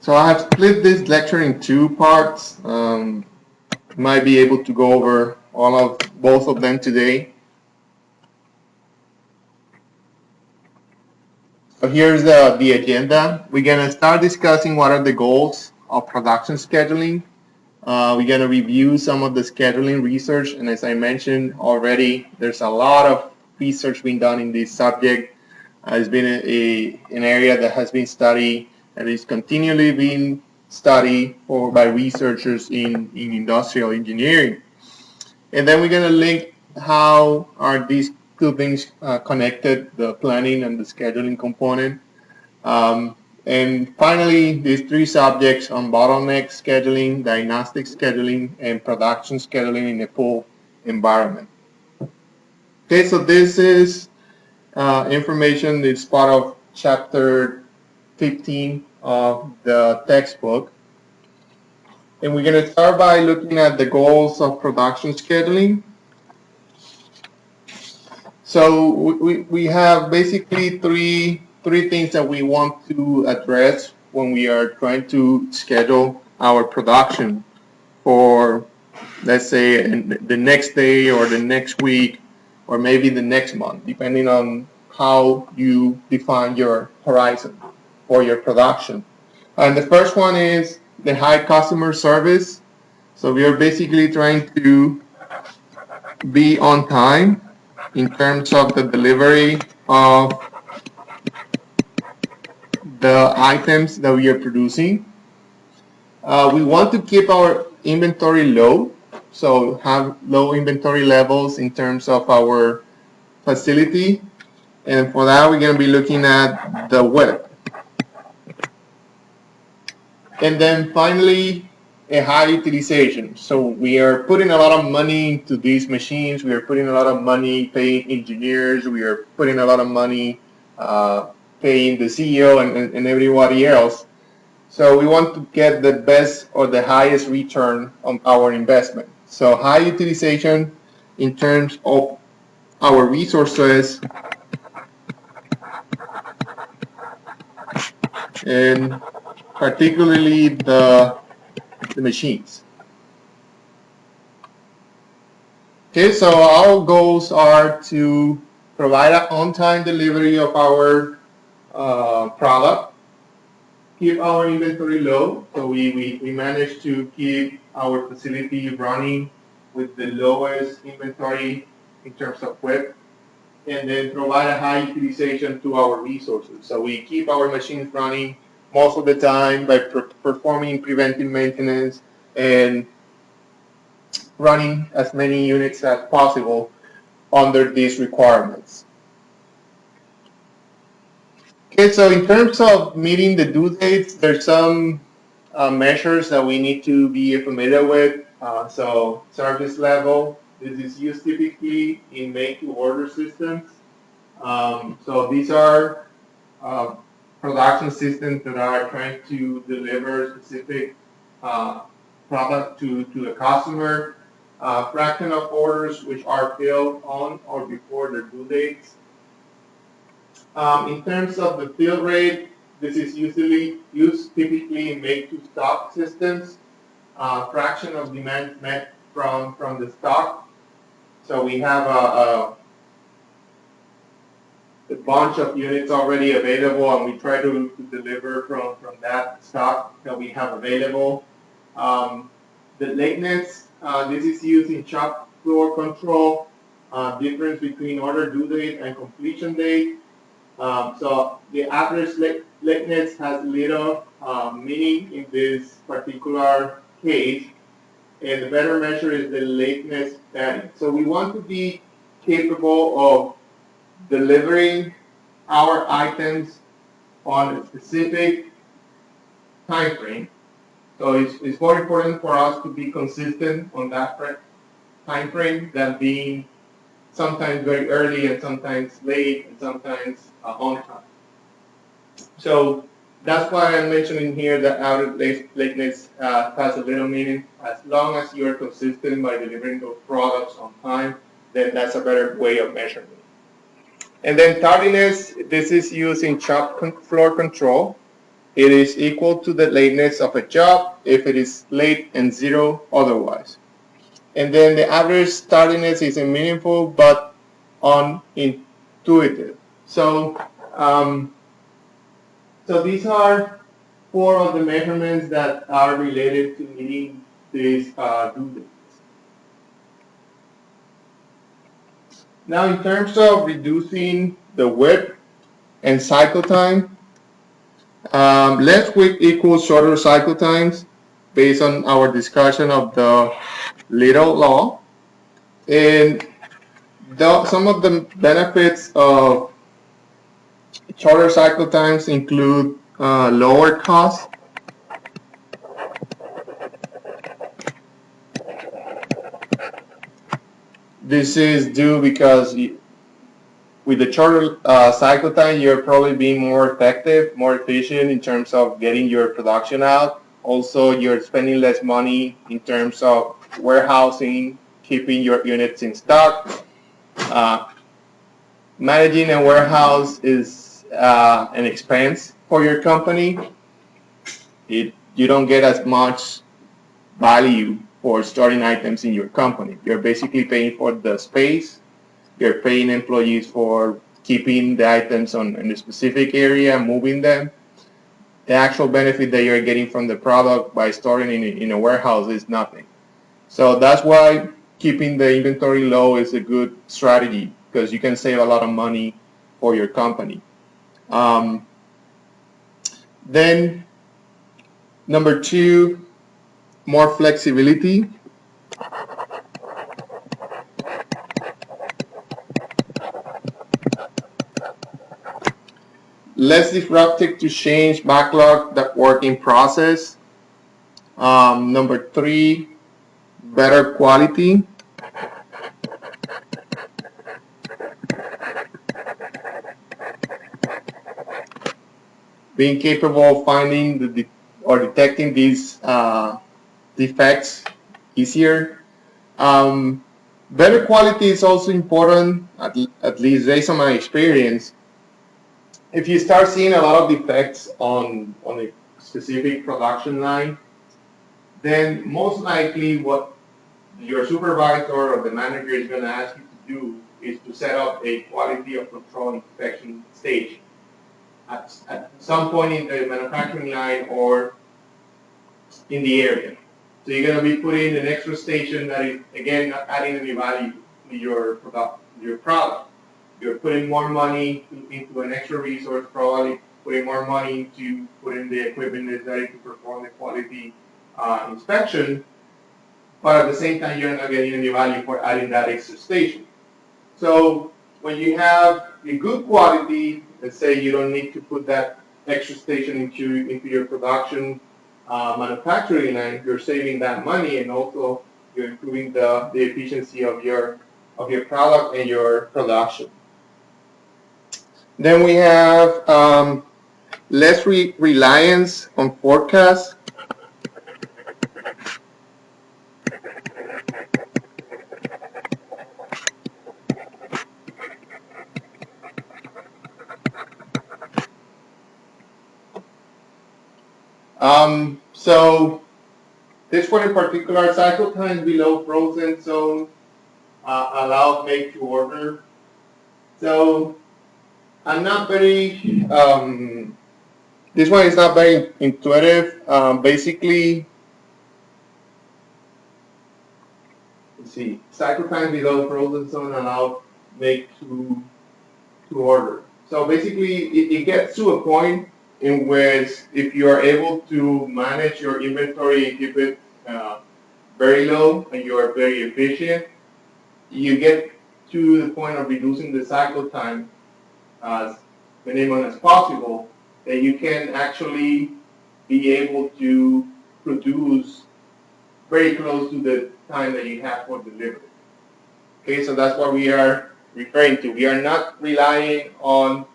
So I have split this lecture in two parts. Might be able to go over both of them today. So here's the agenda. We're gonna start discussing what are the goals of production scheduling. We're gonna review some of the scheduling research, and as I mentioned already, there's a lot of research being done in this subject. It's been an area that has been studied and is continually being studied by researchers in industrial engineering. And then we're going to link how are these two things connected, the planning and the scheduling component. And finally, these three subjects on bottleneck scheduling, diagnostic scheduling, and production scheduling in a full environment. Okay, so this is information that's part of chapter 15 of the textbook. And we're going to start by looking at the goals of production scheduling. So we have basically three things that we want to address when we are trying to schedule our production for, let's say, the next day or the next week or maybe the next month, depending on how you define your horizon for your production. And the first one is the high customer service. So we are basically trying to be on time in terms of the delivery of the items that we are producing. We want to keep our inventory low, so have low inventory levels in terms of our facility. And for that, we're going to be looking at the WIP. And then finally, a high utilization. So we are putting a lot of money into these machines. We are putting a lot of money paying engineers. We are putting a lot of money paying the CEO and everybody else. So we want to get the best or the highest return on our investment. So high utilization in terms of our resources and particularly the machines. Okay, so our goals are to provide an on-time delivery of our product, keep our inventory low, so we manage to keep our facility running with the lowest inventory in terms of WIP, and then provide a high utilization to our resources. So we keep our machines running most of the time by performing preventive maintenance and running as many units as possible under these requirements. Okay, so in terms of meeting the due dates, there's some measures that we need to be familiar with. So service level, this is used typically in make-to-order systems. So these are production systems that are trying to deliver specific product to a customer. Fraction of orders which are filled on or before their due dates. In terms of the fill rate, this is usually used typically in make-to-stock systems. Fraction of demand met from the stock. So we have a bunch of units already available, and we try to deliver from that stock that we have available. The lateness, this is used in shop floor control, difference between order due date and completion date. So the average lateness has little meaning in this particular case, and the better measure is the lateness padding. So we want to be capable of delivering our items on a specific time frame. So it's more important for us to be consistent on that time frame than being sometimes very early and sometimes late and sometimes on time. So that's why I'm mentioning here that outage lateness has a little meaning. As long as you're consistent by delivering those products on time, then that's a better way of measuring it. And then tardiness, this is used in shop floor control. it is equal to the lateness of a job if it is late and 0 otherwise. And then the average tardiness is meaningful but unintuitive. So, so these are 4 of the measurements that are related to meeting these due dates. Now, in terms of reducing the WIP and cycle time, less WIP equals shorter cycle times based on our discussion of the Little law. And some of the benefits of shorter cycle times include lower costs. This is due because with the shorter cycle time, you're probably being more effective, more efficient in terms of getting your production out. Also, you're spending less money in terms of warehousing, keeping your units in stock. Managing a warehouse is an expense for your company. You don't get as much value for storing items in your company. You're basically paying for the space. You're paying employees for keeping the items in a specific area, moving them. The actual benefit that you're getting from the product by storing in a warehouse is nothing. So that's why keeping the inventory low is a good strategy, because you can save a lot of money for your company. Then number 2, more flexibility. Less disruptive to change, backlog, that working process. Number 3, better quality. Being capable of finding or detecting these defects easier. Better quality is also important, at least based on my experience. If you start seeing a lot of defects on a specific production line, then most likely what your supervisor or the manager is going to ask you to do is to set up a quality of control inspection stage at some point in the manufacturing line or in the area. So you're going to be putting an extra station that is, again, not adding any value to your product. You're putting more money into an extra resource, probably putting more money to put in the equipment necessary to perform the quality inspection, but at the same time, you're not getting any value for adding that extra station. So when you have a good quality, let's say you don't need to put that extra station into your production manufacturing line, you're saving that money, and also you're improving the efficiency of your product and your production. Then we have less reliance on forecasts. So this one in particular, cycle times below frozen zone allow make to order. So I'm not very, this one is not very intuitive. Basically, let's see, cycle time below frozen zone allow make to order. So basically, it gets to a point in which if you are able to manage your inventory and keep it very low and you are very efficient, you get to the point of reducing the cycle time as minimum as possible, that you can actually be able to produce very close to the time that you have for delivery. Okay, so that's what we are referring to. We are not relying on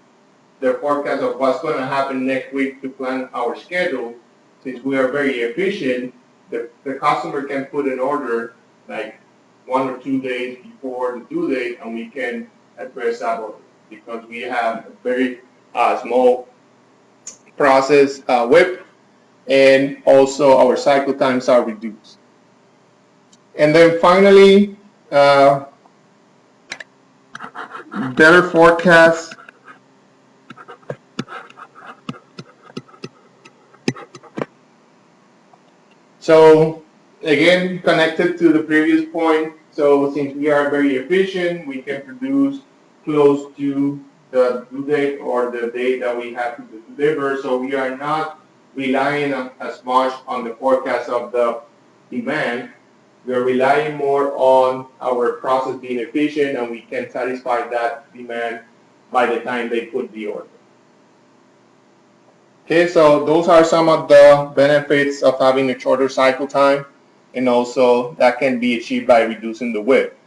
the forecast of what's going to happen next week to plan our schedule. Since we are very efficient, the customer can put an order like 1 or 2 days before the due date, and we can address that order because we have a very small process WIP, and also our cycle times are reduced. And then finally, better forecasts. So again, connected to the previous point, so since we are very efficient, we can produce close to the due date or the date that we have to deliver. So we are not relying as much on the forecast of the demand. We are relying more on our process being efficient, and we can satisfy that demand by the time they put the order. Okay, so those are some of the benefits of having a shorter cycle time, and also that can be achieved by reducing the WIP.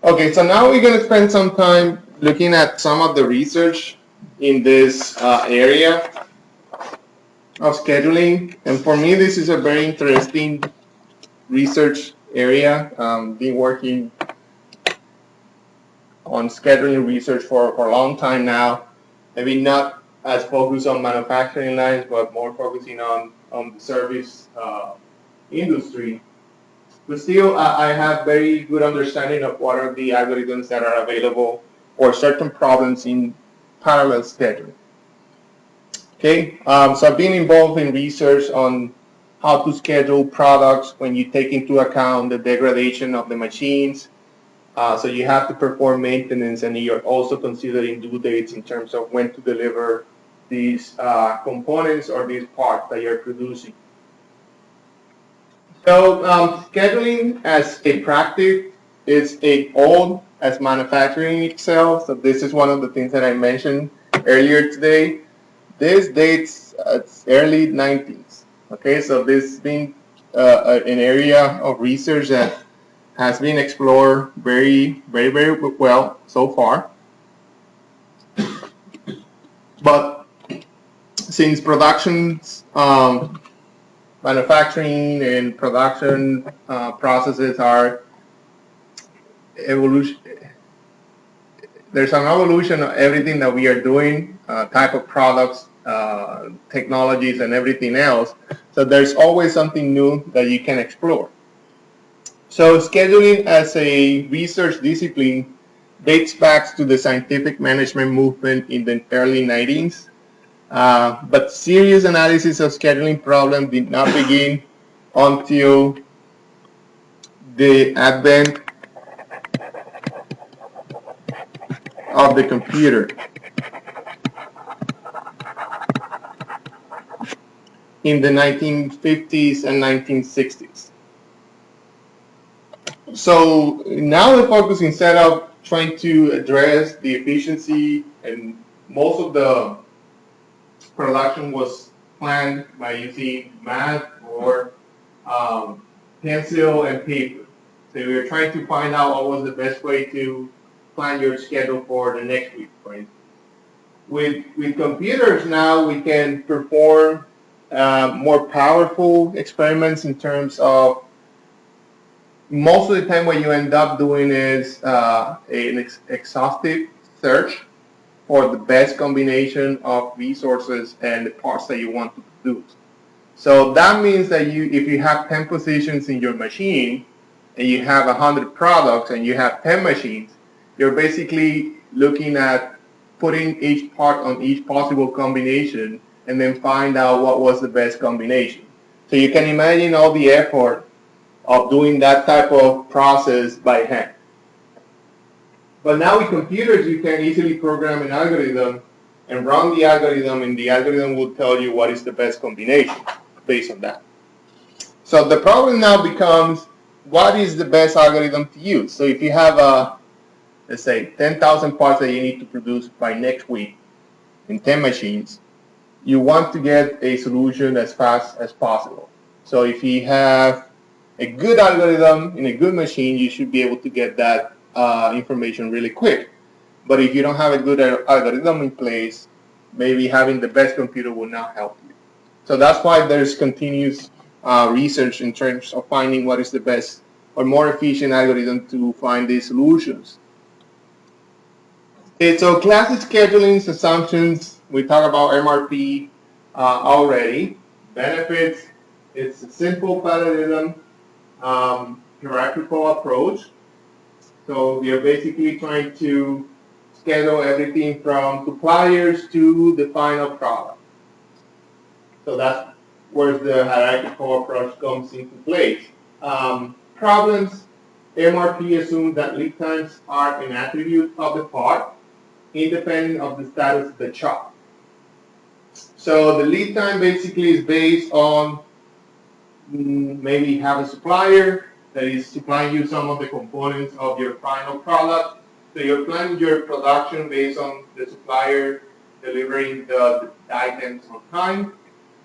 Okay, so now we're going to spend some time looking at some of the research in this area of scheduling. And for me, this is a very interesting research area. Been working on scheduling research for a long time now. Maybe not as focused on manufacturing lines, but more focusing on the service industry. But still, I have very good understanding of what are the algorithms that are available for certain problems in parallel scheduling. Okay, so I've been involved in research on how to schedule products when you take into account the degradation of the machines. So you have to perform maintenance, and you're also considering due dates in terms of when to deliver these components or these parts that you're producing. So scheduling as a practice is as old as manufacturing itself. So this is one of the things that I mentioned earlier today. This dates early 90s. Okay, so this has been an area of research that has been explored very well so far. But since manufacturing and production processes are evolution, there's an evolution of everything that we are doing, type of products, technologies, and everything else. So there's always something new that you can explore. So scheduling as a research discipline dates back to the scientific management movement in the early 90s. But serious analysis of scheduling problems did not begin until the advent of the computer in the 1950s and 1960s. So now the focus, instead of trying to address the efficiency, and most of the production was planned by using math or pencil and paper. So we were trying to find out what was the best way to plan your schedule for the next week, right? With computers now, we can perform more powerful experiments in terms of most of the time what you end up doing is an exhaustive search for the best combination of resources and the parts that you want to produce. So that means that if you have 10 positions in your machine and you have 100 products and you have 10 machines, you're basically looking at putting each part on each possible combination and then find out what was the best combination. So you can imagine all the effort of doing that type of process by hand. But now with computers, you can easily program an algorithm and run the algorithm, and the algorithm will tell you what is the best combination based on that. So the problem now becomes, what is the best algorithm to use? So if you have, let's say, 10,000 parts that you need to produce by next week in 10 machines, you want to get a solution as fast as possible. So if you have a good algorithm in a good machine, you should be able to get that information really quick. But if you don't have a good algorithm in place, maybe having the best computer will not help you. So that's why there's continuous research in terms of finding what is the best or more efficient algorithm to find these solutions. Okay, so classic scheduling assumptions we talked about MRP already. Benefits, it's a simple parallelism hierarchical approach. So we are basically trying to schedule everything from suppliers to the final product. So that's where the hierarchical approach comes into place. Problems, MRP assumes that lead times are an attribute of the part, independent of the status of the shop. So the lead time basically is based on maybe you have a supplier that is supplying you some of the components of your final product. So you're planning your production based on the supplier delivering the items on time,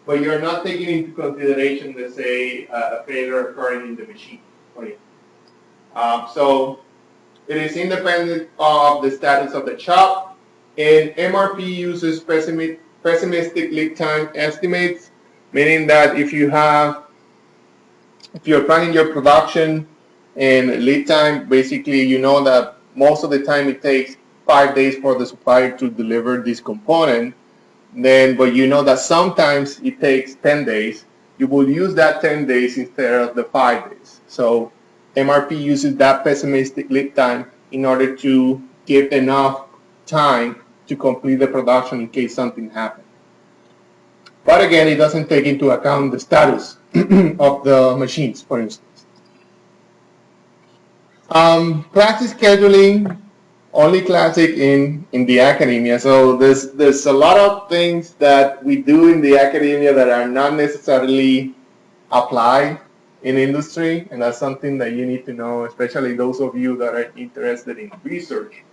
but you're not taking into consideration, let's say, a failure occurring in the machine. So it is independent of the status of the shop, and MRP uses pessimistic lead time estimates, meaning that if you're planning your production and lead time, basically you know that most of the time it takes 5 days for the supplier to deliver this component, but you know that sometimes it takes 10 days, you will use that 10 days instead of the 5 days. So MRP uses that pessimistic lead time in order to give enough time to complete the production in case something happens. But again, it doesn't take into account the status of the machines, for instance. Classic scheduling, only classic in the academia. So there's a lot of things that we do in the academia that are not necessarily applied in industry, and that's something that you need to know, especially those of you that are interested in research.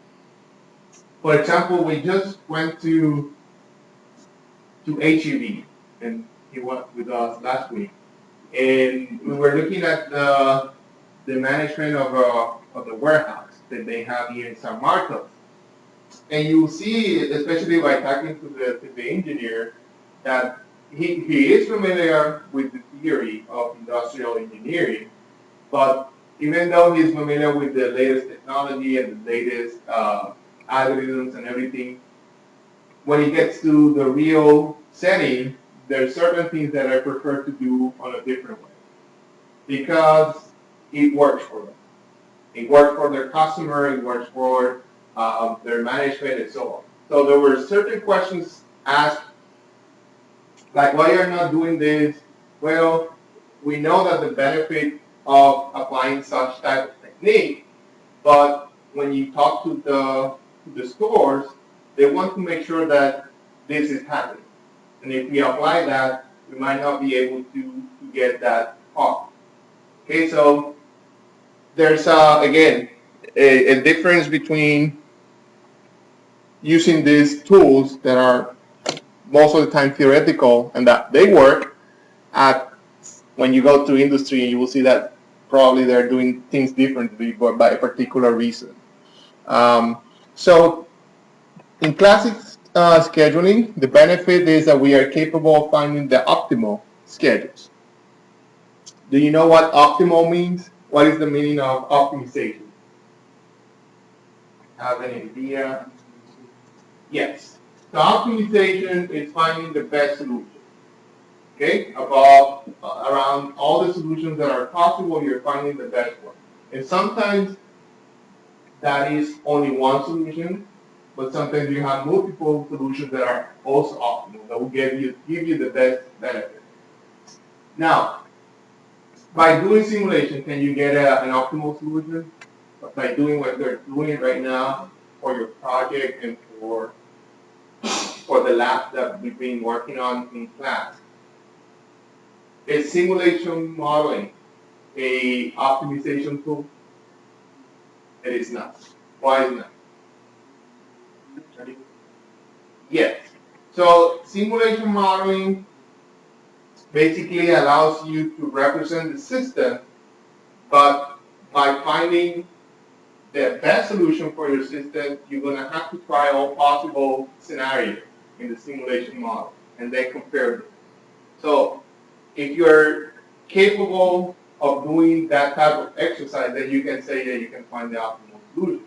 For example, we just went to HEB, and he was with us last week, and we were looking at the management of the warehouse that they have here in San Marcos. And you see, especially by talking to the engineer, that he is familiar with the theory of industrial engineering, but even though he's familiar with the latest technology and the latest algorithms and everything, when he gets to the real setting, there are certain things that I prefer to do on a different way because it works for them. It works for their customer, it works for their management, and so on. So there were certain questions asked, like, why are you not doing this? Well, we know that the benefit of applying such type of technique, but when you talk to the stores, they want to make sure that this is happening. And if we apply that, we might not be able to get that off. Okay, so there's, again, a difference between using these tools that are most of the time theoretical and that they work at when you go to industry and you will see that probably they're doing things differently but by a particular reason. So in classic scheduling, the benefit is that we are capable of finding the optimal schedules. Do you know what optimal means? What is the meaning of optimization? Have an idea? Yes. So optimization is finding the best solution. Okay? Around all the solutions that are possible, you're finding the best one. And sometimes that is only one solution, but sometimes you have multiple solutions that are also optimal, that will give you the best benefit. Now, by doing simulation, can you get an optimal solution? By doing what they're doing right now for your project and for the lab that we've been working on in class. Is simulation modeling a optimization tool? It is not. Why is it not? Yes. So simulation modeling basically allows you to represent the system, but by finding the best solution for your system, you're going to have to try all possible scenarios in the simulation model and then compare them. So if you're capable of doing that type of exercise, then you can say that you can find the optimal solution.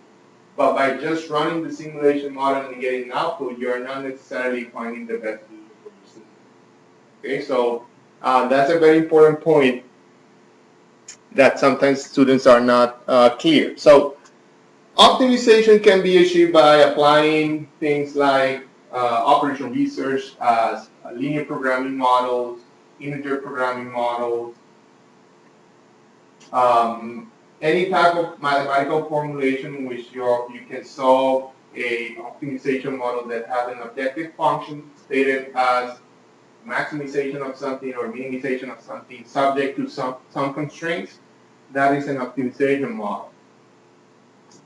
but by just running the simulation model and getting output, you are not necessarily finding the best solution for your system. Okay, so that's a very important point that sometimes students are not clear. So optimization can be achieved by applying things like operation research as linear programming models, integer programming models, any type of mathematical formulation in which you can solve a optimization model that has an objective function stated as maximization of something or minimization of something subject to some constraints. That is an optimization model.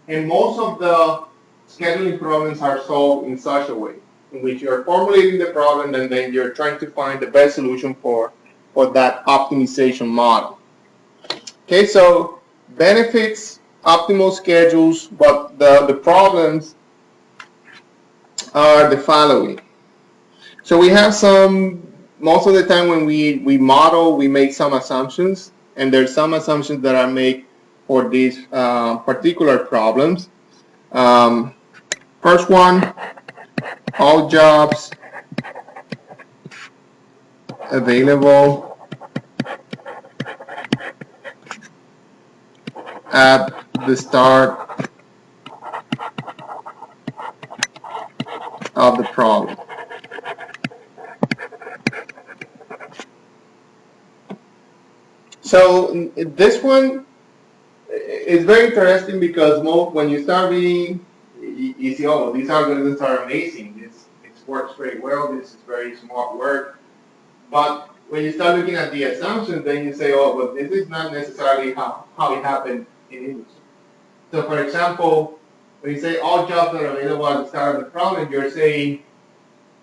And most of the scheduling problems are solved in such a way, in which you're formulating the problem and then you're trying to find the best solution for that optimization model. Okay, so benefits, optimal schedules, but the problems are the following. So we have most of the time when we model, we make some assumptions, and there's some assumptions that are made for these particular problems. First one, all jobs available at the start of the problem. So this one is very interesting because when you start reading, you see, oh, these algorithms are amazing. This works very well. This is very smart work. But when you start looking at the assumptions, then you say, oh, but this is not necessarily how it happened in industry. So for example, when you say all jobs are available at the start of the problem, you're saying,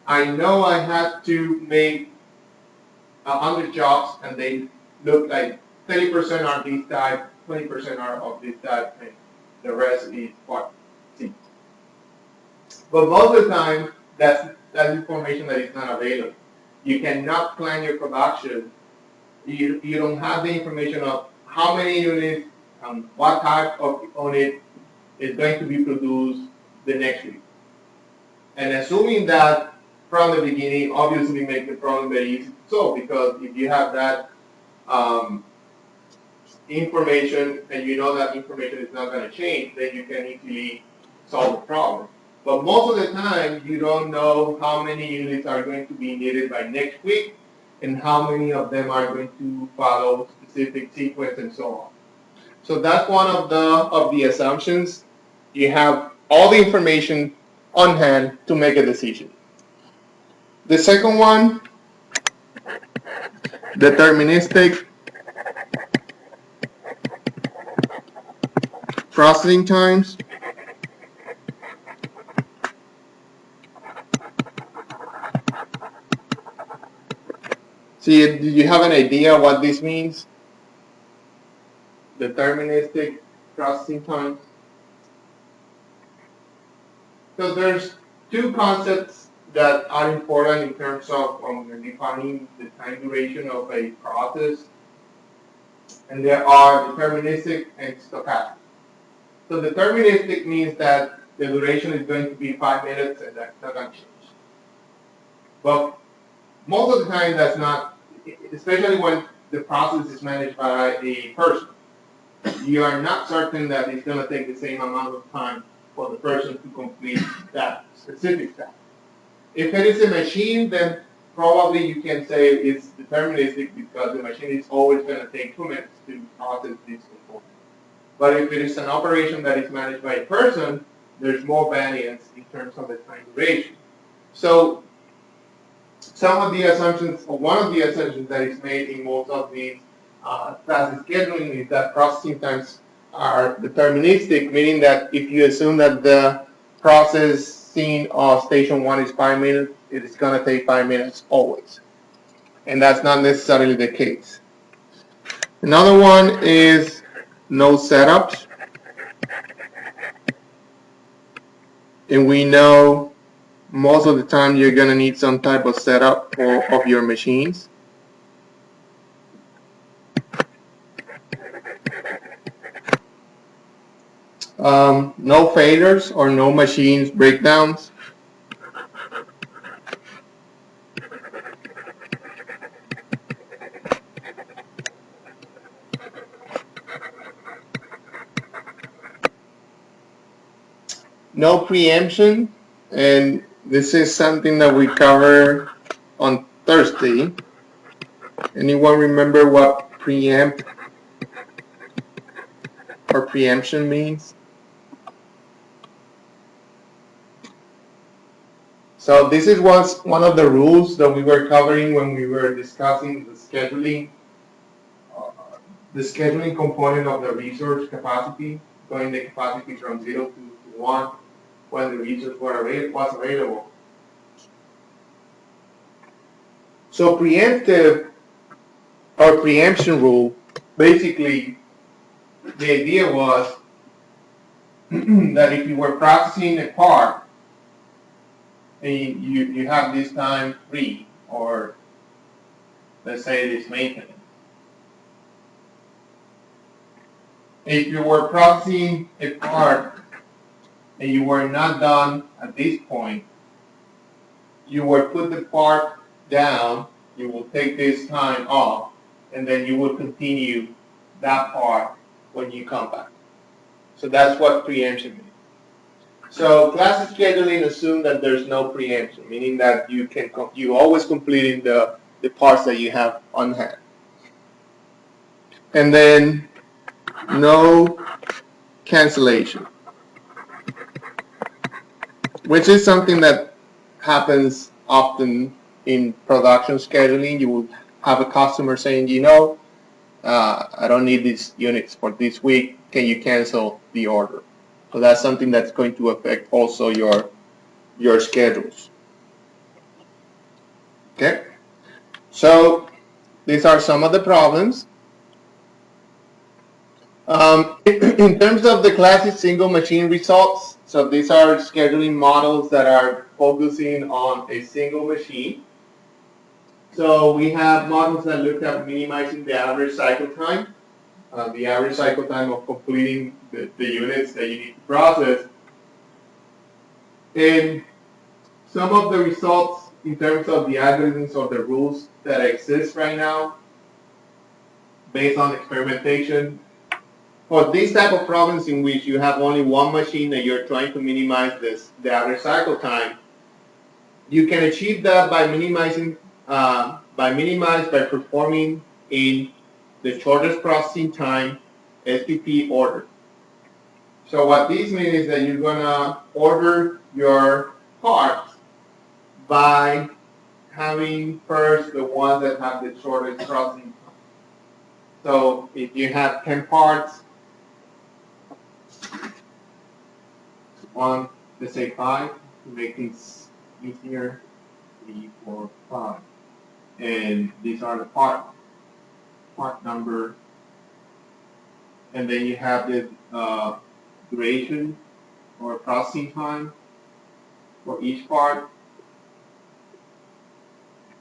I know I had to make 100 jobs and they look like 30% are this type, 20% are of this type, and the rest is what C. But most of the time, that's information that is not available. You cannot plan your production. You don't have the information of how many units, what type of unit is going to be produced the next week. And assuming that from the beginning, obviously make the problem very easy to solve, because if you have that information and you know that information is not going to change, then you can easily solve the problem. But most of the time, you don't know how many units are going to be needed by next week and how many of them are going to follow specific sequence and so on. So that's one of the assumptions. You have all the information on hand to make a decision. The second one, deterministic processing times. See, do you have an idea what this means? Deterministic processing times. So there's two concepts that are important in terms of defining the time duration of a process, and there are deterministic and stochastic. So deterministic means that the duration is going to be 5 minutes and that's not going to change. But most of the time that's not, especially when the process is managed by a person. You are not certain that it's going to take the same amount of time for the person to complete that specific task. If it is a machine, then probably you can say it's deterministic because the machine is always going to take 2 minutes to process this component. But if it is an operation that is managed by a person, there's more variance in terms of the time duration. So some of the assumptions, or one of the assumptions that is made in most of these process scheduling is that processing times are deterministic, meaning that if you assume that the processing of station 1 is 5 minutes, it is going to take 5 minutes always. And that's not necessarily the case. Another one is no setups. And we know most of the time you're going to need some type of setup of your machines. No failures or no machines breakdowns. No preemption, and this is something that we cover on Thursday. Anyone remember what preempt or preemption means? So this is one of the rules that we were covering when we were discussing the scheduling component of the resource capacity, going the capacity from 0 to 1 when the resource was available. So preemptive or preemption rule, basically the idea was that if you were processing a part and you have this time free, or let's say it is maintenance, if you were processing a part and you were not done at this point, you would put the part down, you will take this time off, and then you will continue that part when you come back. So that's what preemption means. So classic scheduling assumes that there's no preemption, meaning that you always completing the parts that you have on hand. And then no cancellation, which is something that happens often in production scheduling. You will have a customer saying, I don't need these units for this week. Can you cancel the order? So that's something that's going to affect also your schedules. Okay. So these are some of the problems. In terms of the classic single machine results, so these are scheduling models that are focusing on a single machine. So we have models that look at minimizing the average cycle time, the average cycle time of completing the units that you need to process. And some of the results in terms of the algorithms or the rules that exist right now, based on experimentation, for these type of problems in which you have only one machine and you're trying to minimize the average cycle time, you can achieve that by by performing in the shortest processing time SPP order. So what this means is that you're gonna order your parts by having first the ones that have the shortest processing time. So if you have 10 parts, one, let's say 5, to make things easier, 3, 4, 5. And these are the part number. And then you have the duration or processing time for each part.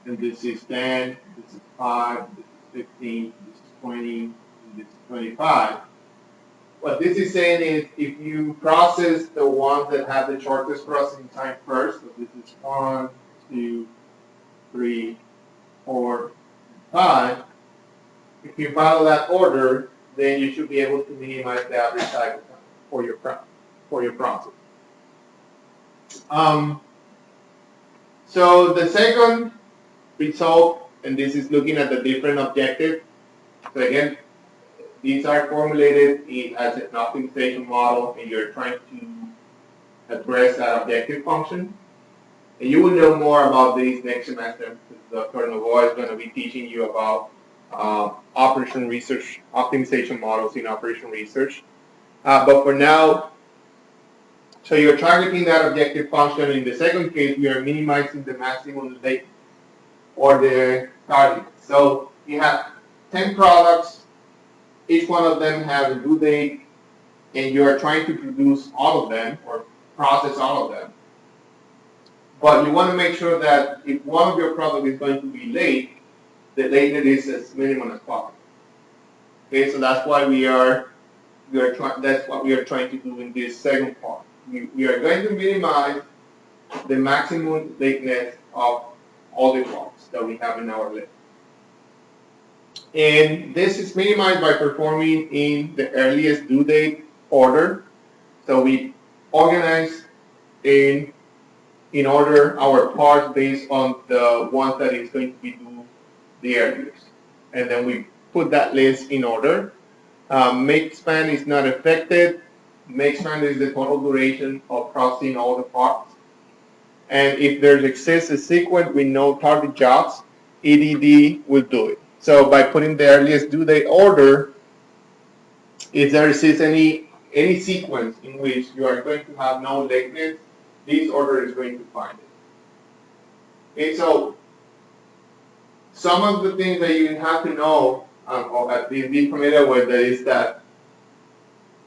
And this is 10, this is 5, this is 15, this is 20, and this is 25. What this is saying is if you process the ones that have the shortest processing time first, so this is 1, 2, 3, 4, 5, if you follow that order, then you should be able to minimize the average cycle time for your process. So the second result, and this is looking at the different objectives. So again, these are formulated as an optimization model, and you're trying to address that objective function. And you will know more about these next semester, because Dr. Novoa is going to be teaching you about operation research, optimization models in operation research. But for now, so you're targeting that objective function. In the second case, we are minimizing the maximum latency or the target. So you have 10 products, each one of them has a due date, and you are trying to produce all of them or process all of them. But you want to make sure that if one of your products is going to be late, the latency is as minimum as possible. Okay, so that's why we are That's what we are trying to do in this second part. We are going to minimize the maximum lateness of all the parts that we have in our list. And this is minimized by performing in the earliest due date order. So we organize in order our parts based on the one that is going to be due the earliest. And then we put that list in order. Make span is not affected. Make span is the total duration of processing all the parts. And if there's excessive sequence with no target jobs, EDD will do it. So by putting the earliest due date order, if there is any sequence in which you are going to have no lateness, this order is going to find it. Okay, so some of the things that you have to know or be familiar with is that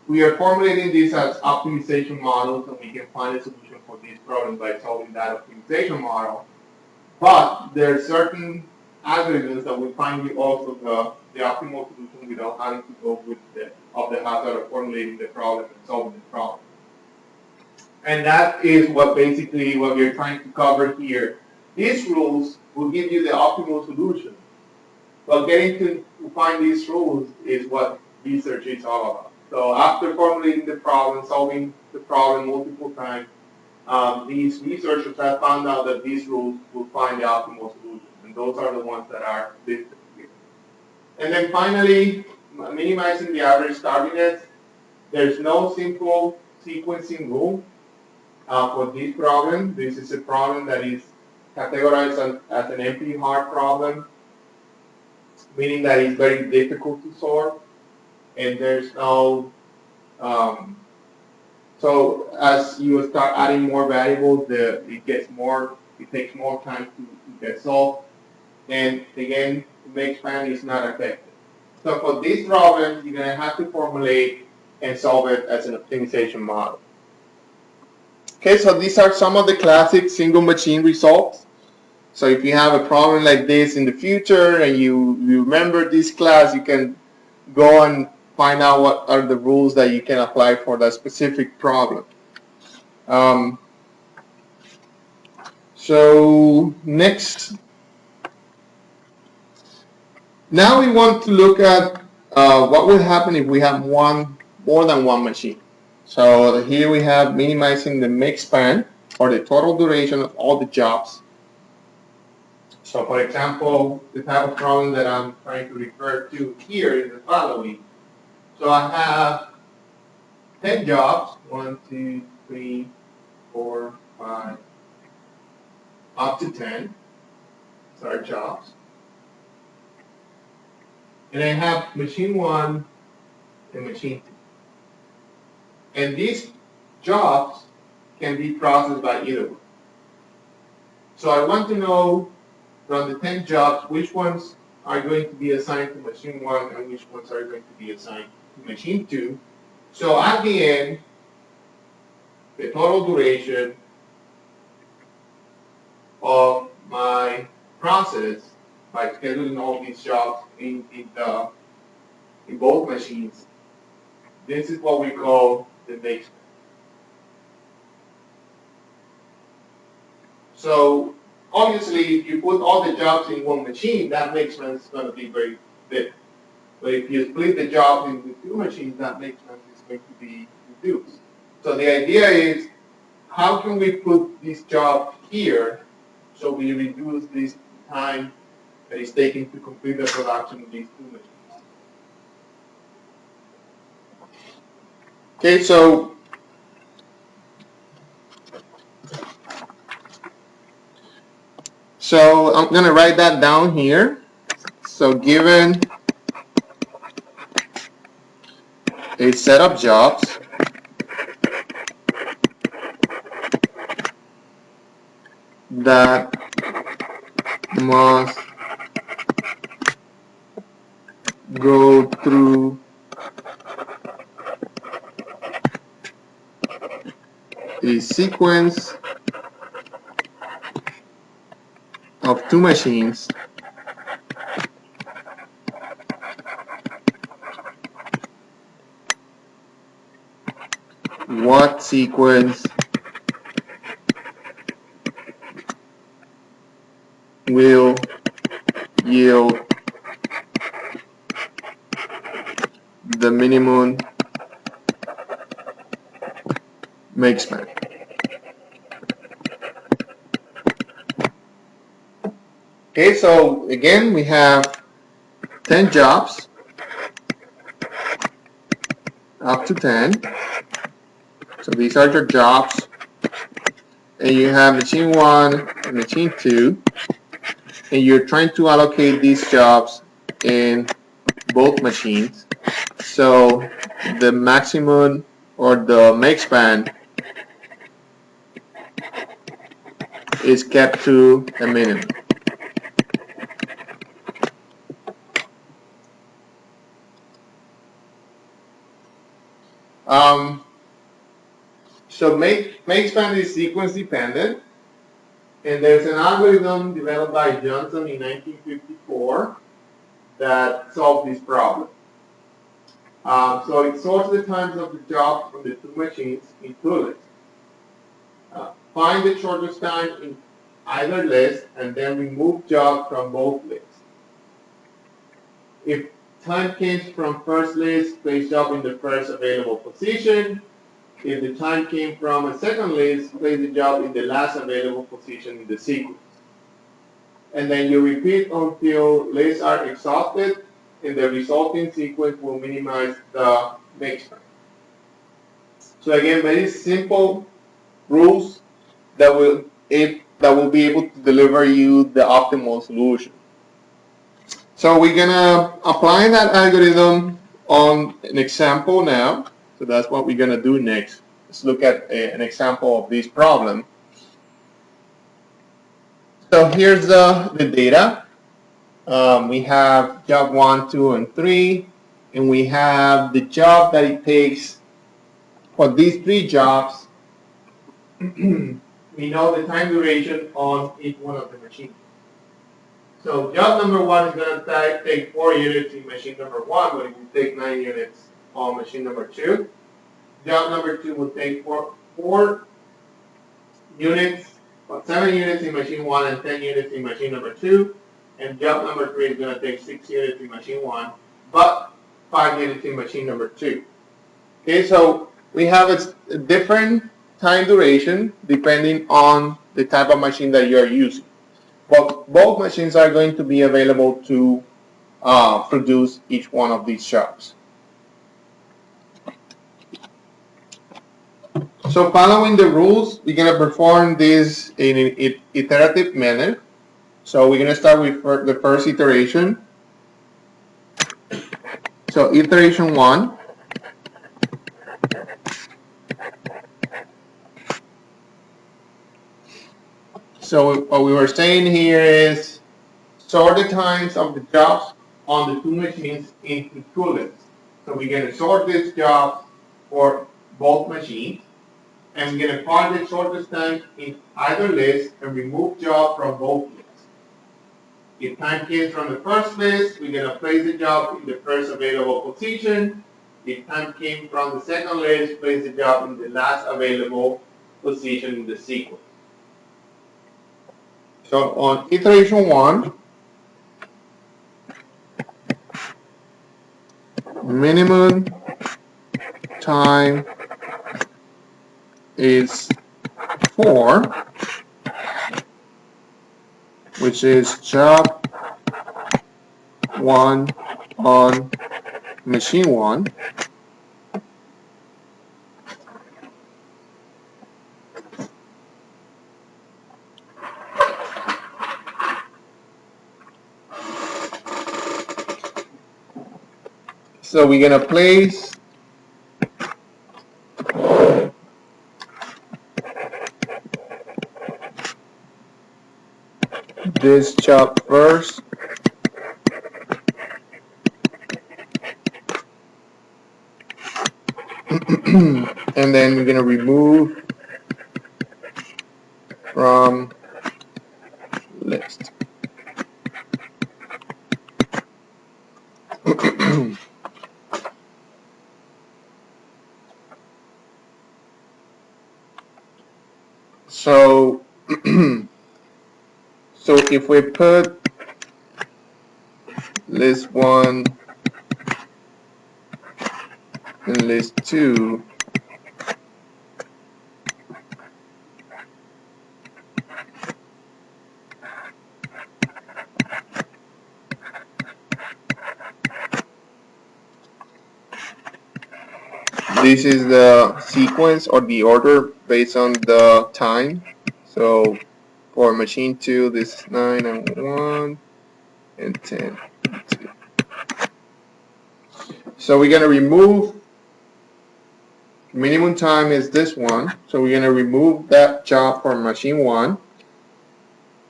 we are formulating this as optimization models, and we can find a solution for these problems by solving that optimization model. But there are certain algorithms that will find you also the optimal solution without having to go with the hazard of formulating the problem and solving the problem. And that is what basically what we're trying to cover here. These rules will give you the optimal solution. But getting to find these rules is what research is all about. So after formulating the problem, solving the problem multiple times, these researchers have found out that these rules will find the optimal solution. And those are the ones that are listed here. And then finally, minimizing the average tardiness. There's no simple sequencing rule for this problem. This is a problem that is categorized as an NP hard problem, meaning that it's very difficult to solve, and there's no, so as you start adding more variables, it takes more time to get solved, and again, make span is not affected. So for this problem, you're going to have to formulate and solve it as an optimization model. Okay, so these are some of the classic single machine results. So if you have a problem like this in the future and you remember this class, you can go and find out what are the rules that you can apply for that specific problem. So next, now we want to look at what would happen if we have more than one machine. So here we have minimizing the make span, or the total duration of all the jobs. So for example, the type of problem that I'm trying to refer to here is the following. So I have 10 jobs, 1, 2, 3, 4, 5, up to 10. These are jobs. And I have machine 1 and machine 2. And these jobs can be processed by either one. So I want to know from the 10 jobs which ones are going to be assigned to machine 1 and which ones are going to be assigned to machine 2. So at the end, the total duration of my process by scheduling all these jobs in both machines, this is what we call the make span. So obviously, if you put all the jobs in one machine, that make span is going to be very big. But if you split the jobs into two machines, that make span is going to be reduced. So the idea is, how can we put this job here so we reduce this time that is taken to complete the production of these two machines? Okay, so I'm going to write that down here. So given a set of jobs that must go through a sequence of two machines, what sequence will yield the minimum make span. Okay, so again we have 10 jobs up to 10. So these are your jobs, and you have machine 1 and machine 2, and you're trying to allocate these jobs in both machines. So the maximum or the make span is kept to a minimum. So make span is sequence dependent, and there's an algorithm developed by Johnson in 1954 that solved this problem. So it sorts the times of the jobs from the two machines in two lists. Find the shortest time in either list and then remove jobs from both lists. If time came from first list, place job in the first available position. If the time came from a second list, place the job in the last available position in the sequence. And then you repeat until lists are exhausted, and the resulting sequence will minimize the make span. So again, very simple rules that will be able to deliver you the optimal solution. So we're gonna apply that algorithm on an example now. So that's what we're gonna do next. Let's look at an example of this problem. So here's the data. We have job 1, 2, and 3, and we have the job that it takes for these 3 jobs. We know the time duration on each one of the machines. So job number 1 is going to take 4 units in machine number 1, but it will take 9 units on machine number 2. Job number 2 will take 4 units, 7 units in machine 1 and 10 units in machine number 2. And job number 3 is going to take 6 units in machine 1, but 5 units in machine number 2. Okay, so we have a different time duration depending on the type of machine that you're using. But both machines are going to be available to produce each one of these jobs. So following the rules, we're going to perform this in an iterative manner. So we're going to start with the first iteration. So iteration 1. So what we were saying here is sort the times of the jobs on the two machines into two lists. So we're going to sort this job for both machines, and we're going to find the shortest time in either list and remove job from both lists. If time came from the first list, we're going to place the job in the first available position. If time came from the second list, place the job in the last available position in the sequence. So on iteration 1, minimum time is 4, which is job 1 on machine 1. So we're going to place this job first. And then we're going to remove from list. So if we put list 1 and list 2, this is the sequence or the order based on the time. So for machine 2, this is 9 and 1 and 10 and 2. So we're going to remove, minimum time is this one. So we're going to remove that job from machine 1.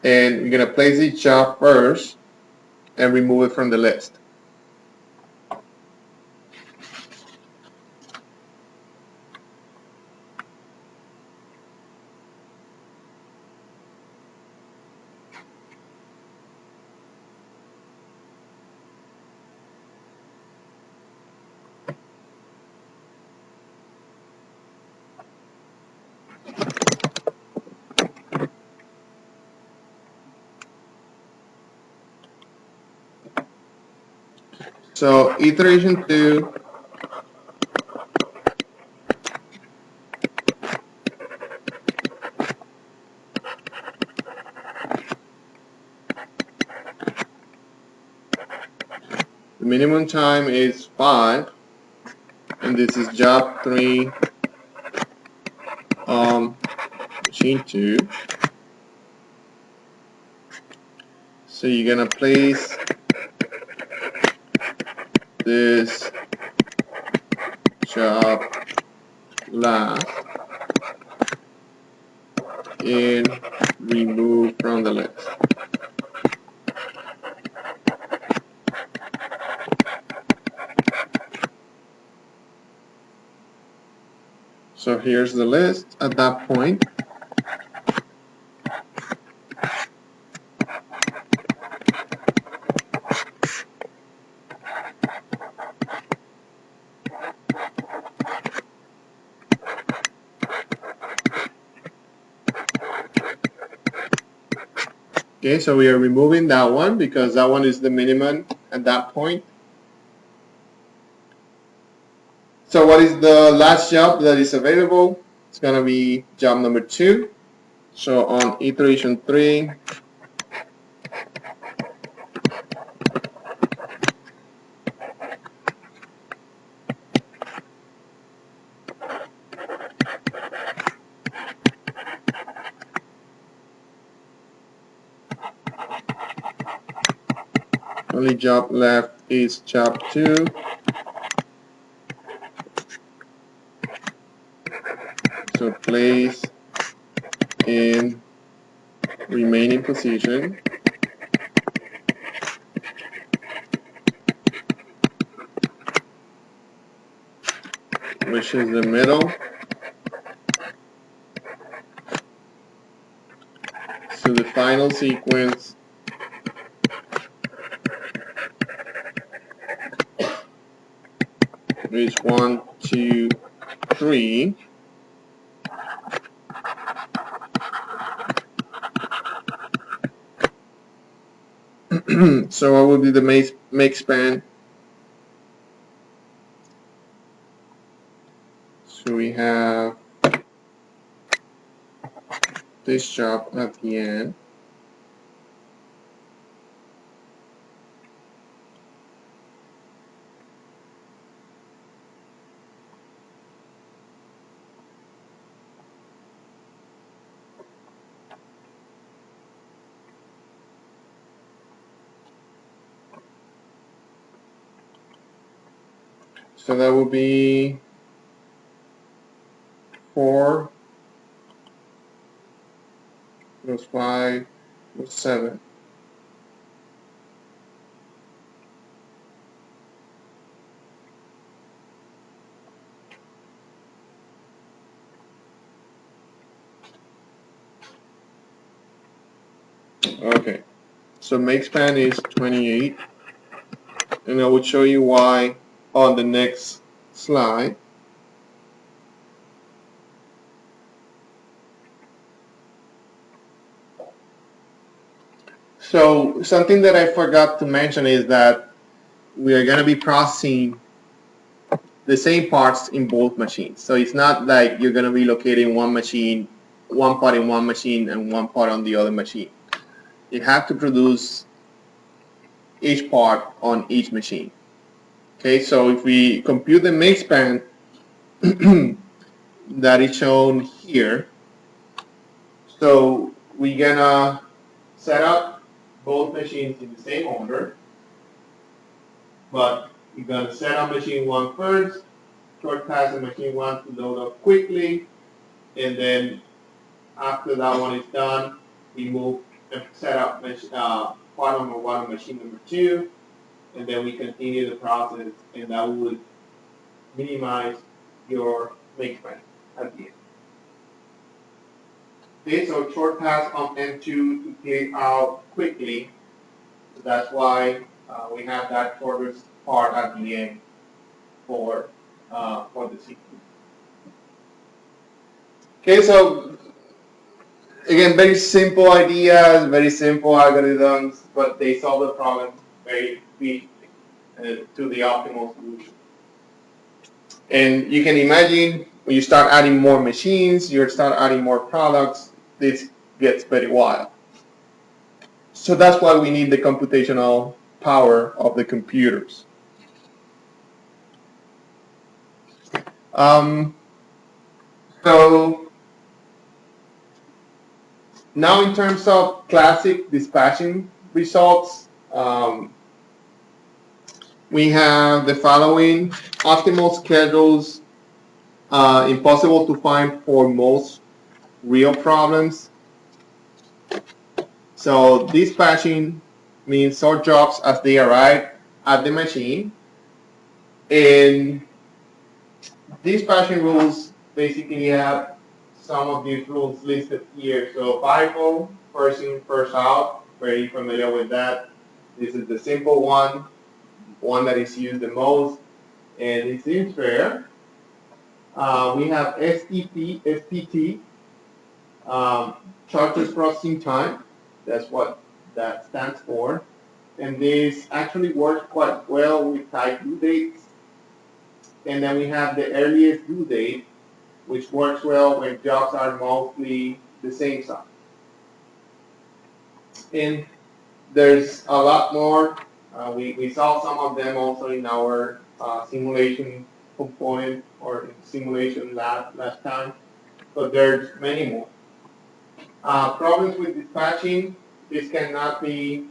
And we're going to place each job first and remove it from the list. So iteration 2, the minimum time is 5, and this is job 3 machine 2. So you're gonna place this job last and remove from the list. So here's the list at that point. Okay, so we are removing that one because that one is the minimum at that point. So what is the last job that is available? It's gonna be job number 2. So on iteration 3, only job left is job 2. So place in remaining position, which is the middle. So the final sequence is 1, 2, 3. So what would be the make span? So we have this job at the end. So that would be 4 plus 5 plus 7. Okay, so make span is 28, and I will show you why on the next slide. So something that I forgot to mention is that we are going to be processing the same parts in both machines. So it's not like you're going to be locating one machine, one part in one machine and one part on the other machine. You have to produce each part on each machine. Okay, so if we compute the mix span that is shown here, so we're gonna set up both machines in the same order, but you're gonna set up machine 1 first, short pass the machine 1 to load up quickly, and then after that one is done, we move and set up part number 1 on machine number 2, and then we continue the process, and that would minimize your mix span at the end. Okay, so short pass on M2 to clear out quickly. So that's why we have that shortest part at the end for the sequence. Okay, so again, very simple ideas, very simple algorithms, but they solve the problem very efficiently to the optimal solution. And you can imagine when you start adding more machines, you start adding more products, this gets very wild. So that's why we need the computational power of the computers. So now in terms of classic dispatching results, we have the following: optimal schedules, impossible to find for most real problems. So dispatching means sort jobs as they arrive at the machine. And dispatching rules basically have some of these rules listed here. So FIFO, first in, first out, very familiar with that. This is the simple one that is used the most, and it seems fair. We have STP, SPT, charges processing time. That's what that stands for. And this actually works quite well with tight due dates. And then we have the earliest due date, which works well when jobs are mostly the same size. And there's a lot more. We saw some of them also in our simulation component or simulation lab last time, but there's many more. Problems with dispatching, this cannot be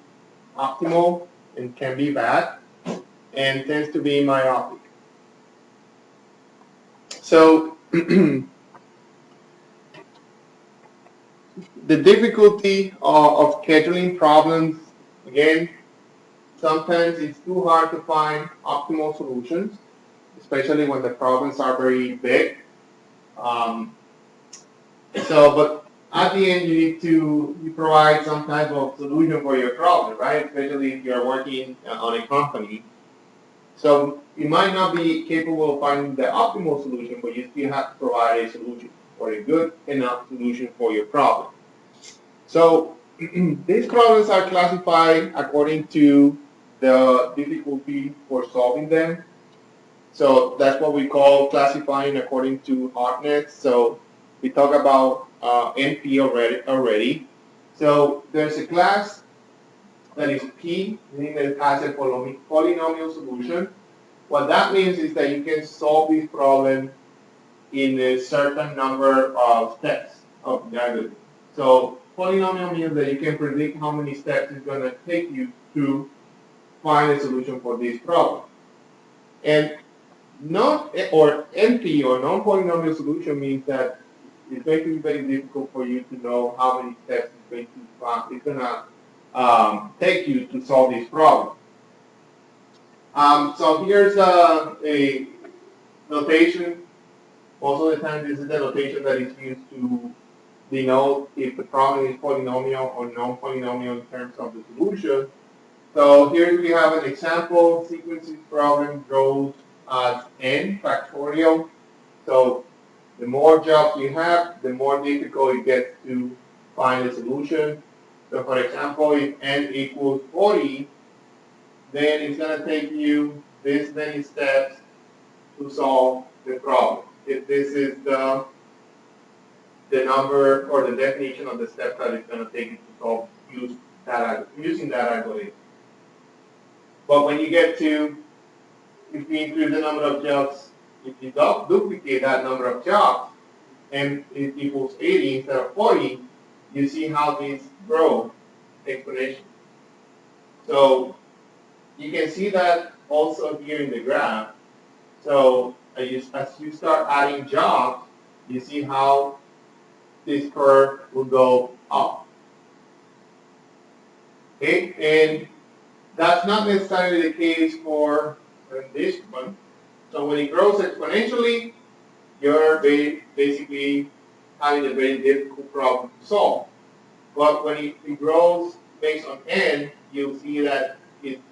optimal and can be bad and tends to be myopic. So the difficulty of scheduling problems, again, sometimes it's too hard to find optimal solutions, especially when the problems are very big. But at the end, you need to provide some type of solution for your problem, right? Especially if you're working on a company. So you might not be capable of finding the optimal solution, but you still have to provide a solution or a good enough solution for your problem. So these problems are classified according to the difficulty for solving them. So that's what we call classifying according to hardness. So we talk about NP already. So there's a class that is P, meaning that it has a polynomial solution. What that means is that you can solve this problem in a certain number of steps of the algorithm. So polynomial means that you can predict how many steps it's going to take you to find a solution for this problem. And NP or non-polynomial solution means that it's going to be very difficult for you to know how many steps it's going to take you to solve this problem. So here's a notation. Most of the time, this is the notation that is used to denote if the problem is polynomial or non-polynomial in terms of the solution. So here we have an example. Sequencing problem grows as n factorial. So the more jobs you have, the more difficult it gets to find a solution. So for example, if n equals 40, then it's going to take you this many steps to solve the problem. If this is the number or the definition of the step that it's going to take you to solve using that algorithm. But when you get to, if you increase the number of jobs, if you duplicate that number of jobs, and it equals 80 instead of 40, you see how these grow exponentially. So you can see that also here in the graph. So as you start adding jobs, you see how this curve will go up. Okay, and that's not necessarily the case for this one. So when it grows exponentially, you're basically having a very difficult problem to solve. But when it grows based on n, you'll see that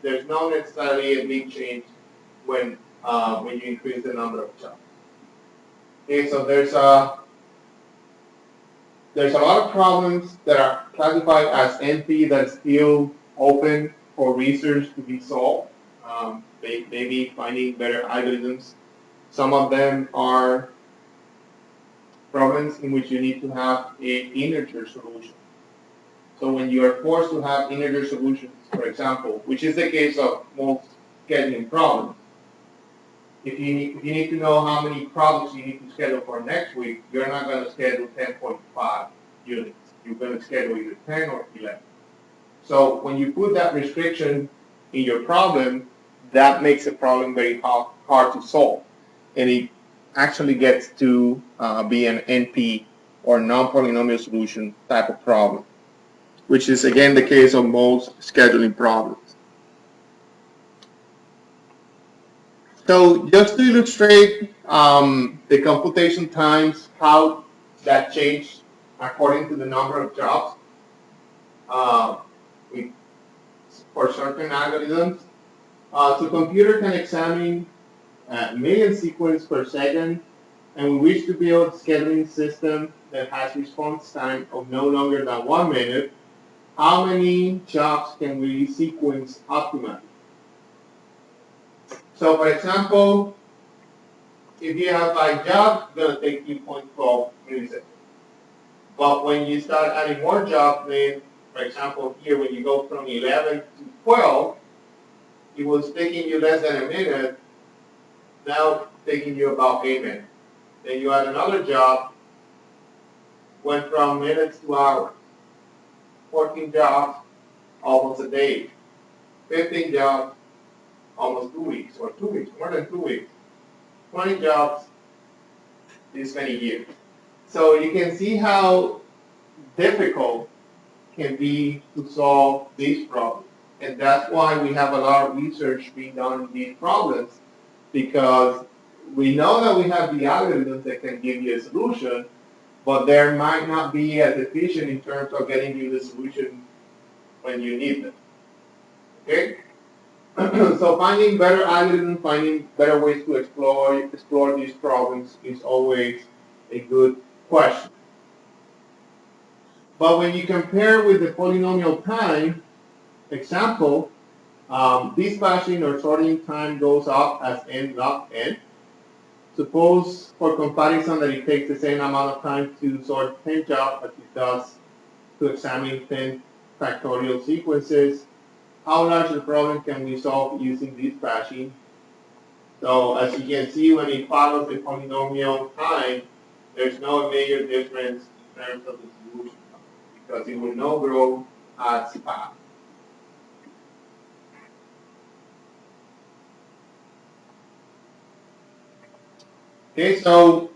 there's not necessarily a big change when you increase the number of jobs. Okay, so there's a lot of problems that are classified as NP that is still open for research to be solved. Maybe finding better algorithms. Some of them are problems in which you need to have an integer solution. So when you are forced to have integer solutions, for example, which is the case of most scheduling problems, if you need to know how many problems you need to schedule for next week, you're not going to schedule 10.5 units. You're going to schedule either 10 or 11. So when you put that restriction in your problem, that makes the problem very hard to solve. And it actually gets to be an NP or non-polynomial solution type of problem, which is again the case of most scheduling problems. So just to illustrate the computation times, how that changed according to the number of jobs for certain algorithms. So computer can examine million sequences per second, and we wish to build a scheduling system that has response time of no longer than 1 minute. How many jobs can we sequence optimally? So for example, if you have 5 jobs, it's going to take you 0.12 milliseconds. But when you start adding more jobs, then, for example, here when you go from 11 to 12, it was taking you less than a minute, now taking you about 8 minutes. Then you add another job, went from minutes to hours. 14 jobs, almost a day. 15 jobs, almost 2 weeks, or 2 weeks, more than 2 weeks. 20 jobs, this many years. So you can see how difficult can be to solve these problems. And that's why we have a lot of research being done on these problems, because we know that we have the algorithms that can give you a solution, but there might not be as efficient in terms of getting you the solution when you need them. Okay? So finding better algorithms, finding better ways to explore these problems is always a good question. But when you compare with the polynomial time example, this batching or sorting time goes up as n log n. Suppose for comparison that it takes the same amount of time to sort 10 jobs as it does to examine 10 factorial sequences. How large a problem can we solve using this batching? So as you can see, when it follows the polynomial time, there's no major difference in terms of the solution because it will not grow as fast. Okay, so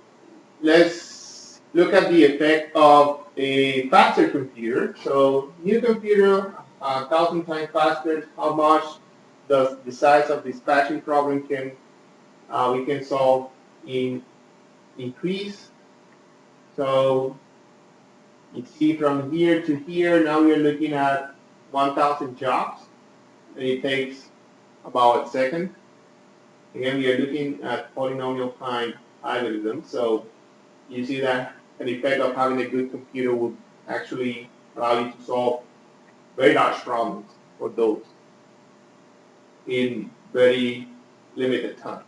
let's look at the effect of a faster computer. So new computer, 1,000 times faster. How much does the size of this batching problem we can solve in increase? So you see from here to here, now we're looking at 1,000 jobs, and it takes about a second. Again, we are looking at polynomial time algorithms. So you see that an effect of having a good computer would actually allow you to solve very large problems for those in very limited time.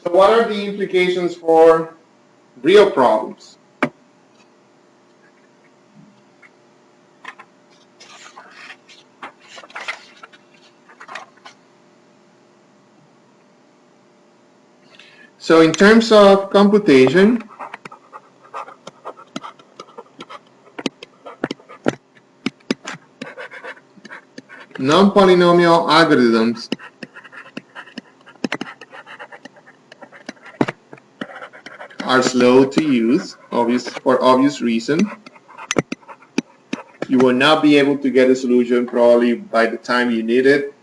So what are the implications for real problems? So in terms of computation, non-polynomial algorithms are slow to use, for obvious reason. You will not be able to get a solution probably by the time you need it.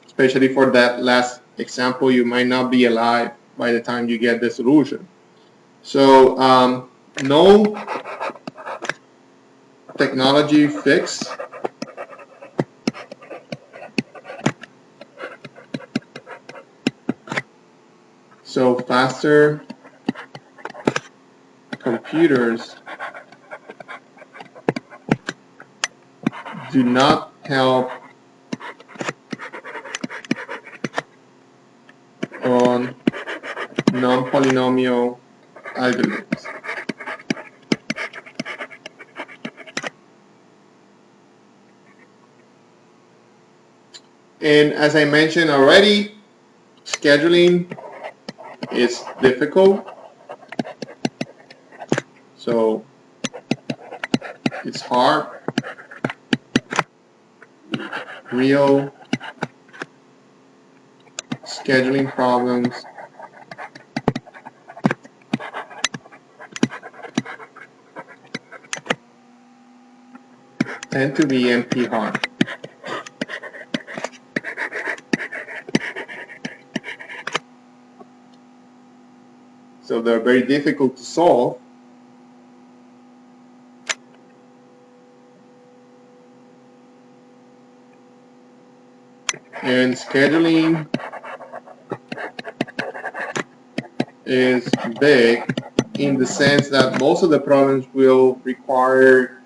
Especially for that last example, you might not be alive by the time you get the solution. So no technology fix so faster computers do not help on non-polynomial algorithms. And as I mentioned already, scheduling is difficult. So it's hard. Real scheduling problems tend to be NP hard. So they're very difficult to solve. And scheduling is big in the sense that most of the problems will require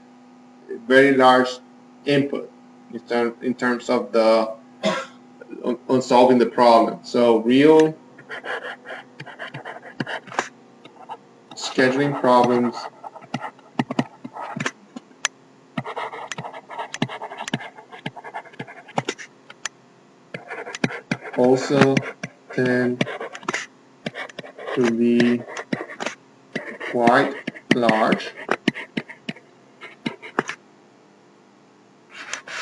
very large input in terms of the on solving the problem. So real scheduling problems also tend to be quite large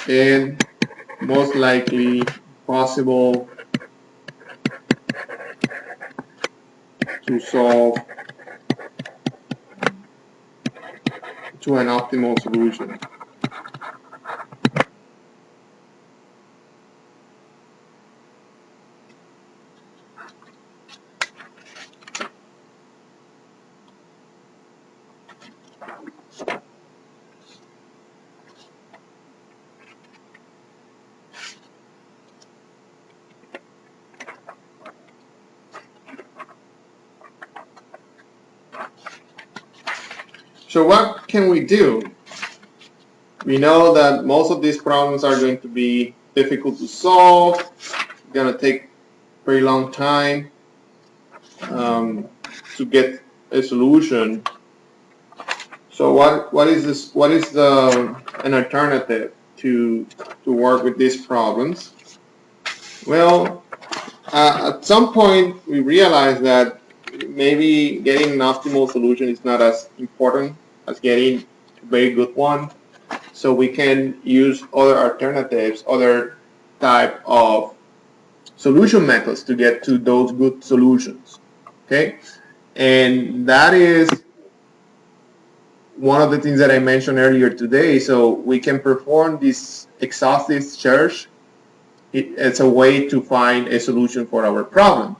and most likely possible to solve to an optimal solution. So what can we do? We know that most of these problems are going to be difficult to solve, going to take a very long time to get a solution. So what is this? What is an alternative to work with these problems? Well, at some point we realized that maybe getting an optimal solution is not as important as getting a very good one. So we can use other alternatives, other type of solution methods to get to those good solutions. Okay, and that is one of the things that I mentioned earlier today. So we can perform this exhaustive search. It's a way to find a solution for our problem.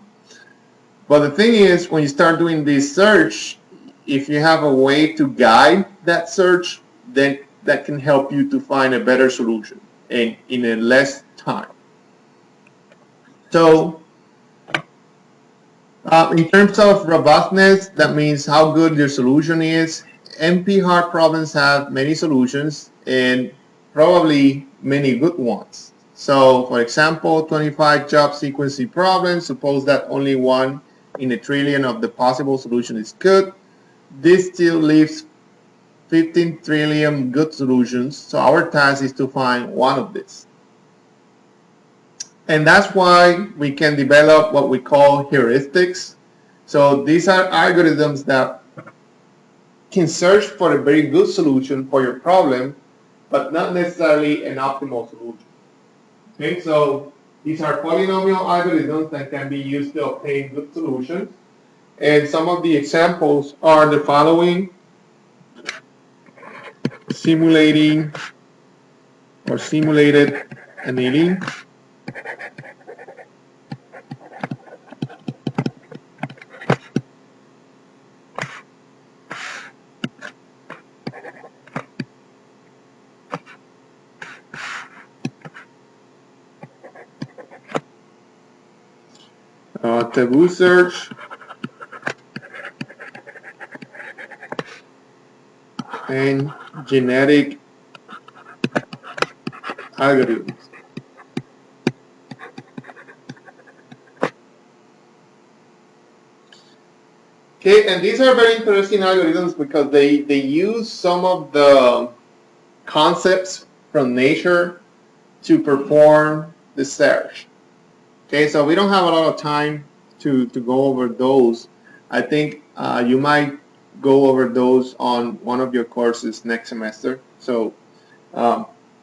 But the thing is, when you start doing this search, if you have a way to guide that search, then that can help you to find a better solution in a less time. So in terms of robustness, that means how good your solution is. NP hard problems have many solutions and probably many good ones. So for example, 25 job sequencing problems, suppose that only one in a trillion of the possible solution is good. This still leaves 15 trillion good solutions. So our task is to find one of these. And that's why we can develop what we call heuristics. So these are algorithms that can search for a very good solution for your problem, but not necessarily an optimal solution. Okay, so these are polynomial algorithms that can be used to obtain good solutions. And some of the examples are the following: simulating or simulated annealing, taboo search, and genetic algorithms. Okay, and these are very interesting algorithms because they use some of the concepts from nature to perform the search. Okay, so we don't have a lot of time to go over those. I think you might go over those on one of your courses next semester. So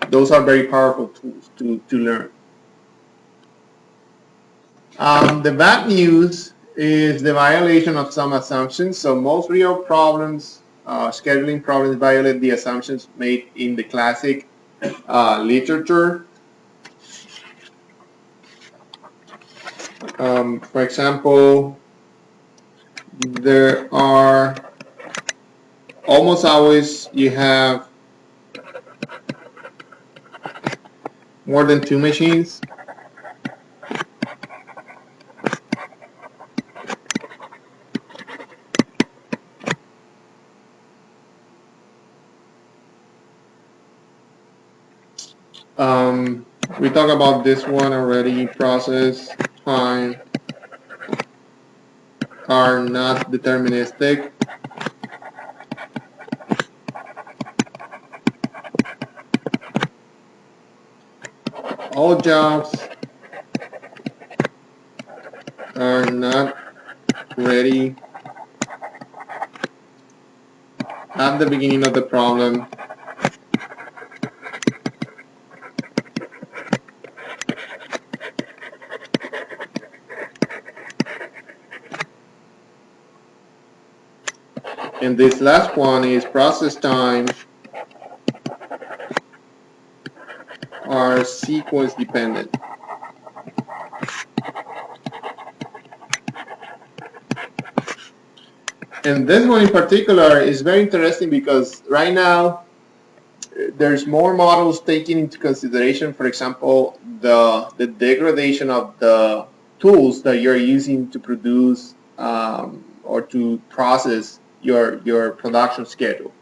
those are very powerful tools to learn. The bad news is the violation of some assumptions. So most real problems, scheduling problems, violate the assumptions made in the classic literature. For example, there are almost always you have more than two machines. We talked about this one already. Process, time are not deterministic. All jobs are not ready at the beginning of the problem. And this last one is process time are sequence dependent. And this one in particular is very interesting because right now there's more models taking into consideration, for example, the degradation of the tools that you're using to produce or to process your production schedule.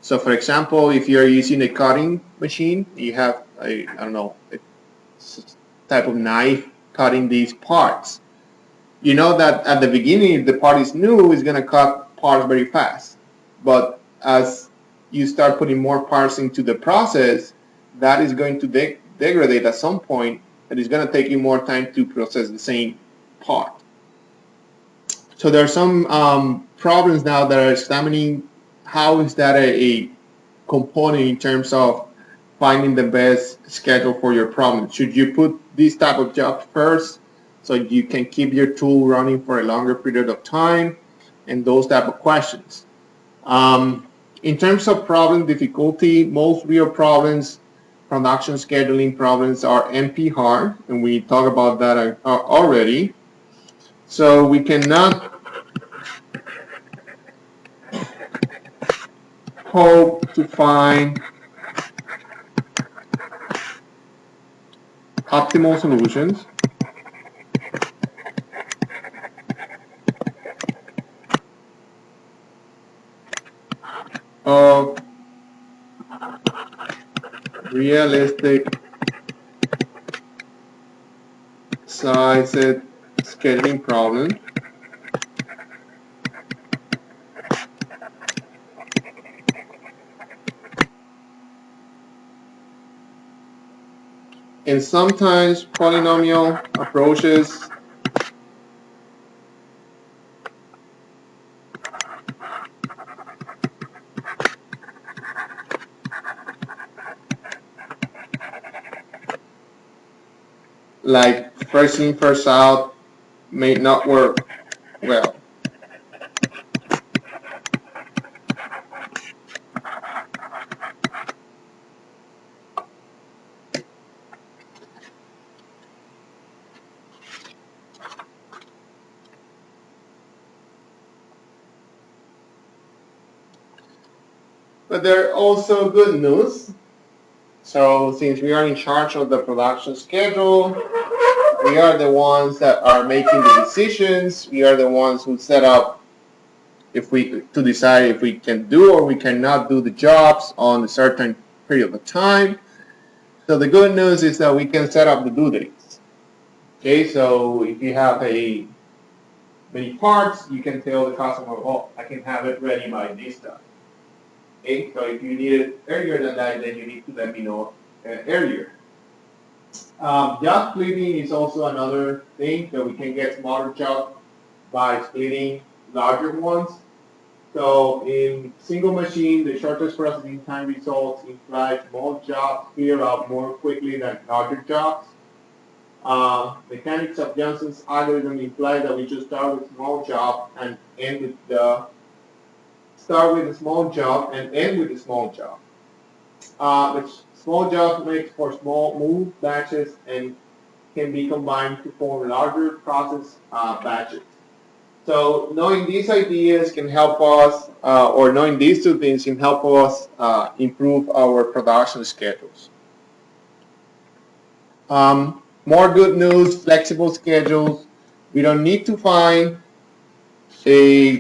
So for example, if you're using a cutting machine, you have a type of knife cutting these parts. You know that at the beginning, if the part is new, it's going to cut parts very fast. But as you start putting more parts into the process, that is going to degrade at some point, and it's going to take you more time to process the same part. So there are some problems now that are examining how is that a component in terms of finding the best schedule for your problem. Should you put this type of job first so you can keep your tool running for a longer period of time, and those type of questions. In terms of problem difficulty, most real problems, production scheduling problems, are NP hard, and we talked about that already. So we cannot hope to find optimal solutions. realistic sized scheduling problem. And sometimes polynomial approaches like first in, first out may not work well. But there are also good news. So since we are in charge of the production schedule, we are the ones that are making the decisions. We are the ones who set up to decide if we can do or we cannot do the jobs on a certain period of time. So the good news is that we can set up the due dates. Okay, so if you have many parts, you can tell the customer, oh, I can have it ready by this time. Okay, so if you need it earlier than that, then you need to let me know earlier. Job splitting is also another thing that we can get smaller jobs by splitting larger ones. So in single machine, the shortest processing time results imply small jobs clear out more quickly than larger jobs. Mechanics of Johnson's algorithm imply that we just start with small job and end with a small job and end with a small job. Which small jobs makes for small move batches and can be combined to form larger process batches. So knowing these ideas can help us, or knowing these two things can help us improve our production schedules. More good news, flexible schedules. We don't need to find a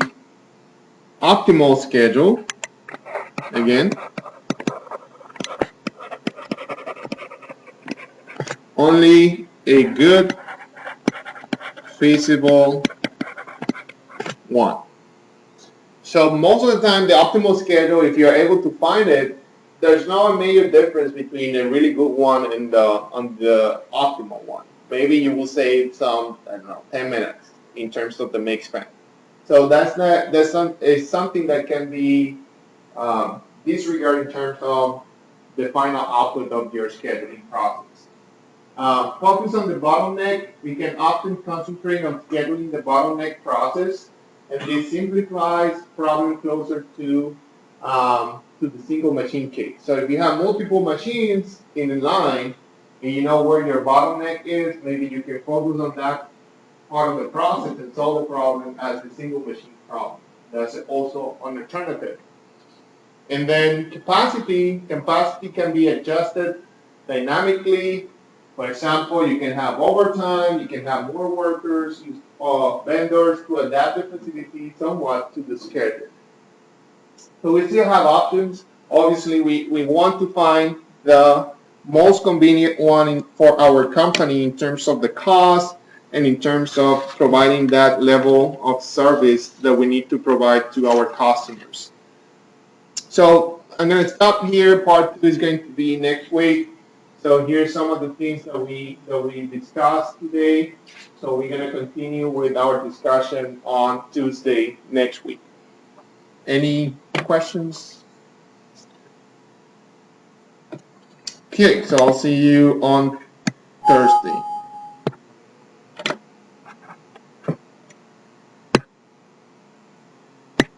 optimal schedule. Again, only a good, feasible one. So most of the time, the optimal schedule, if you're able to find it, there's no major difference between a really good one and the optimal one. Maybe you will save some, I don't know, 10 minutes in terms of the make span. So it's something that can be disregarded in terms of the final output of your scheduling process. Focus on the bottleneck. We can often concentrate on scheduling the bottleneck process, and this simplifies problem closer to the single machine case. So if you have multiple machines in a line, and you know where your bottleneck is, maybe you can focus on that part of the process and solve the problem as a single machine problem. That's also an alternative. And then capacity can be adjusted dynamically. For example, you can have overtime, you can have more workers, use vendors to adapt the facility somewhat to the schedule. So we still have options. Obviously, we want to find the most convenient one for our company in terms of the cost and in terms of providing that level of service that we need to provide to our customers. So I'm going to stop here. Part 2 is going to be next week. So here's some of the things that we discussed today. So we're going to continue with our discussion on Tuesday next week. Any questions? Okay, so I'll see you on Thursday.